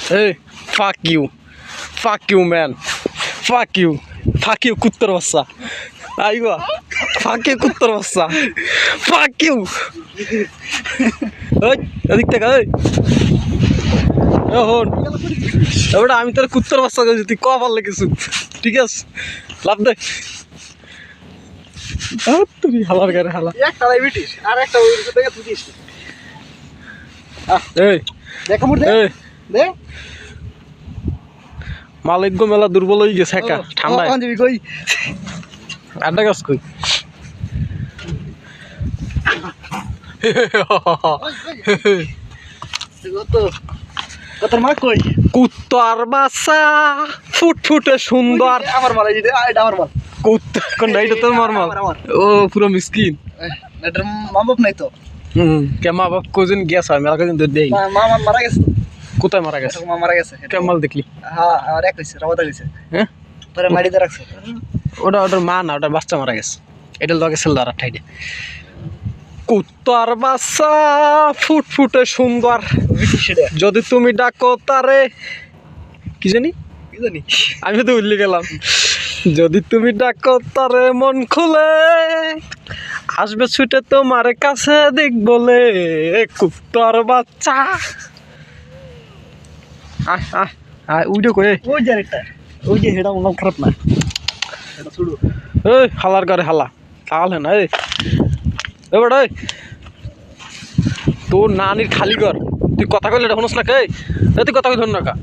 Hey, fuck you man, fuck you কুত্তর বাচ্চা I go fuck you কুত্তর বাচ্চা fuck you ওই এদিক থেকে ওই হন এবারে আমি তোর কুত্তর বাচ্চা কইছি তুই ক পারলে কিছু ঠিক আছে লাভ দে তুই হালার গারে হালা একটা লাই বিটিস আর একটা ওই থেকে তুইস এই দেখা মুর দে দে মালিক গো মেলা দুর্বল হয়ে গেছে একা ঠান্ডায় কোন দিবি কই আড্ডা গাছ কই কতর মা কই কুত্তর বাচ্চা ফুটফুটে সুন্দর আমার মাল এই এটা আমার মাল কুত্তা কোন এটা তোর মারমাল ও পুরো মিসকিন এটার মা বাপ নাই তো কে মা বাপ কোজন গেছে মেলা কোজন দুধ দেই মা মারা গেছে কোথায় মারা গেছে মা মারা গেছে কেমন দেখলি হ্যাঁ আর এক হইছে রাবাদা গেছে হ্যাঁ পরে মাটিতে রাখছে ওটার মা না ওটার বাচ্চা মারা গেছে এটা লগে ছিল আর ঠাইডে কুত্তার বাচ্চা ফুটফুটে সুন্দর যদি তুমি ডাকো তারে কি জানি আমি তো উল্লি গেলাম যদি তুমি ডাকো তারে মন খুলে আসবে ছুটে তোমার কাছে দেখ বলে কুত্তার বাচ্চা উইডিও করে ওই যে একটা ওই যে হেডা মন খারাপ না এটা শুরু এই হালার করে হালা তাহলে না এই এবার ওই তোর নানির খালি কর তুই কথা কইলে এটা শুনস না কে তুই কথা কই ধর না কা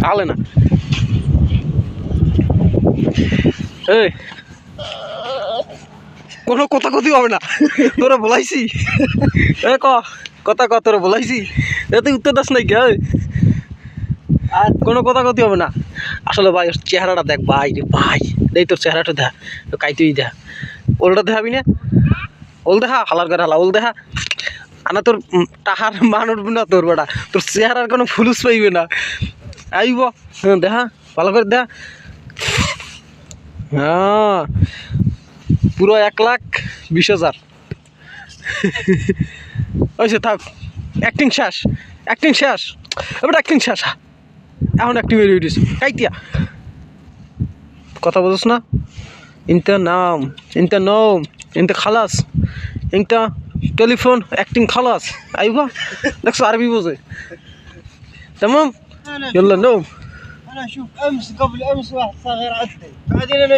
তাহলে না এই কোনো কথা কথি হবে না তোরা বলাইছি এ কথা তোরা বলাইছি এ তুই উত্তর দাস নাই কে আর কোনো কথা কথি হবে না আসলে ভাই চেহারাটা দেখ ভাই রে ভাই এই তোর চেহারাটা দেখ কাইতুই দেখ ওলটা দেখাবি না ওল দেখা হালার করে হালা ওল দেখা আনা তোর টাহার মান উঠবে না তোর বেটা তোর চেহারার কোনো ফুলুস পাইবে না আইব দেখা ভালো করে দেখা হ্যাঁ পুরো 1,20,000 ওইসে থাক অ্যাক্টিং শেষ এবার অ্যাক্টিং শেষ এখন অ্যাক্টিং হয়ে উঠেছে কাইতিয়া কথা বলছিস না ইনটা নাম ইনটা নোম ইনটা খালাস ইনটা টেলিফোন অ্যাক্টিং খালাস আইবা দেখছো আরবি বোঝে تمام يلا نوم انا اشوف امس قبل امس واحد صغير عدي بعدين انا